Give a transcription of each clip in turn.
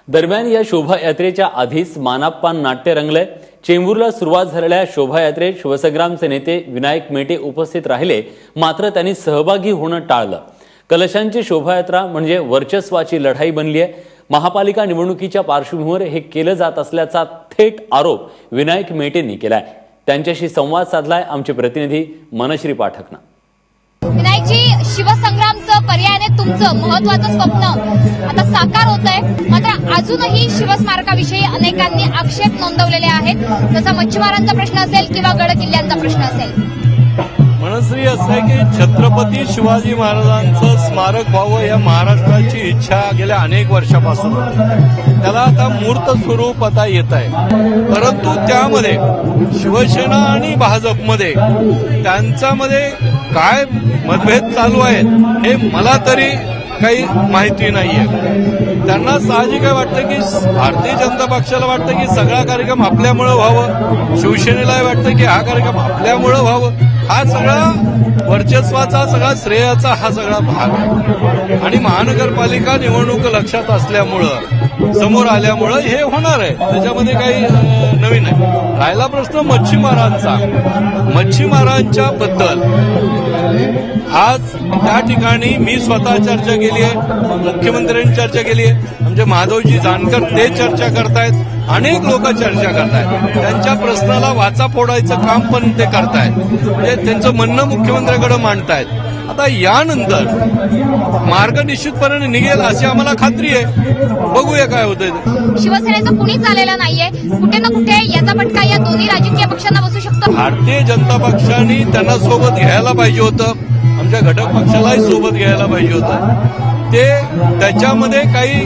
दरम्यान या शोभायात्रेच्या आधीच मानाप्पान नाट्य रंगलंय। चेंबूरला सुरुवात झालेल्या शोभायात्रेत शिवसंग्रामचे नेते विनायक मेटे उपस्थित राहिले, मात्र त्यांनी सहभागी होणं टाळलं। कलशांची शोभायात्रा म्हणजे वर्चस्वाची लढाई बनली आहे। महापालिका निवडणुकीच्या पार्श्वभूमीवर हे केलं जात असल्याचा थेट आरोप विनायक मेटेंनी केलाय। त्यांच्याशी संवाद साधलाय आमचे प्रतिनिधी मनश्री पाठकनं। विनायकजी, शिवसंग्रामचं पर्यायाने तुमचं महत्त्वाचं स्वप्न आता साकार होतंय, मात्र अजूनही शिवस्मारकाविषयी अनेकांनी आक्षेप नोंदवलेले आहेत। जसा मच्छीमारांचा प्रश्न असेल किंवा गड किल्ल्यांचा प्रश्न असेल। मनश्री असं आहे की छत्रपती शिवाजी महाराजांचं स्मारक व्हावं या महाराष्ट्राची इच्छा गेल्या अनेक वर्षापासून त्याला आता मूर्त स्वरूप आता येत आहे, परंतु त्यामध्ये शिवसेना आणि भाजपमध्ये त्यांच्यामध्ये काय मतभेद चालू आहेत हे मला तरी काही माहिती नाहीये। त्यांना साहजिक वाटतं की भारतीय जनता पक्षाला वाटतं की सगळा कार्यक्रम आपल्यामुळे व्हावं, शिवसेनेला वाटतं की हा कार्यक्रम आपल्यामुळे व्हावं। हा सगळा वर्चस्वाचा सगळा श्रेयाचा हा सगळा भाग आहे आणि महानगरपालिका निवडणूक लक्षात असल्यामुळं समोर आल्यामुळं हे होणार आहे, त्याच्यामध्ये काही नवीन आहे। राहिला प्रश्न मच्छीमारांच्या बद्दल आज त्या ठिकाणी मी स्वतः चर्चा केली आहे, मुख्यमंत्र्यांनी चर्चा केली आहे, आमचे महादेवजी जानकर ते चर्चा करतायत, अनेक लोक चर्चा करतायत, त्यांच्या प्रश्नाला वाचा फोडायचं काम पण ते करतायत, म्हणजे त्यांचं म्हणणं मुख्यमंत्र्यांकडे मांडतायत। आता यानंतर मार्ग निश्चितपणे निघेल अशी आम्हाला खात्री आहे, बघूया काय होतंय। शिवसेनेचं कुणीच आलेलं नाहीये, कुठे ना कुठे याचा फटका या दोन्ही राजकीय पक्षांना बसू शकतो। भारतीय जनता पक्षाने त्यांना सोबत घ्यायला पाहिजे होतं, आमच्या घटक पक्षालाही सोबत घ्यायला पाहिजे होतं। ते त्याच्यामध्ये काही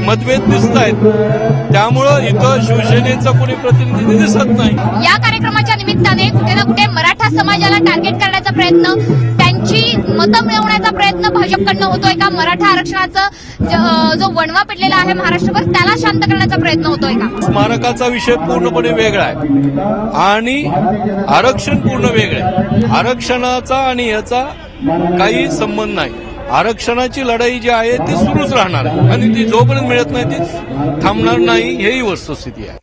मतभेद दिसत आहेत, त्यामुळं इथं शिवसेनेचा कोणी प्रतिनिधी दिसत नाही। या कार्यक्रमाच्या निमित्ताने कुठे ना कुठे मराठा समाजाला टार्गेट करण्याचा प्रयत्न, त्यांची मतं मिळवण्याचा प्रयत्न भाजपकडनं होतोय का? मराठा आरक्षणाचा जो वणवा पेटलेला आहे महाराष्ट्रभर त्याला शांत करण्याचा प्रयत्न होतोय का? स्मारकाचा विषय पूर्णपणे वेगळा आहे आणि आरक्षण पूर्ण वेगळं आहे। आरक्षणाचा आणि याचा काही संबंध नाही। आरक्षणाची लढाई जी आहे ती सुरूच राहणार आहे आणि ती जोपर्यंत मिळत नाही ती थांबणार नाही, हेही वस्तुस्थिती आहे।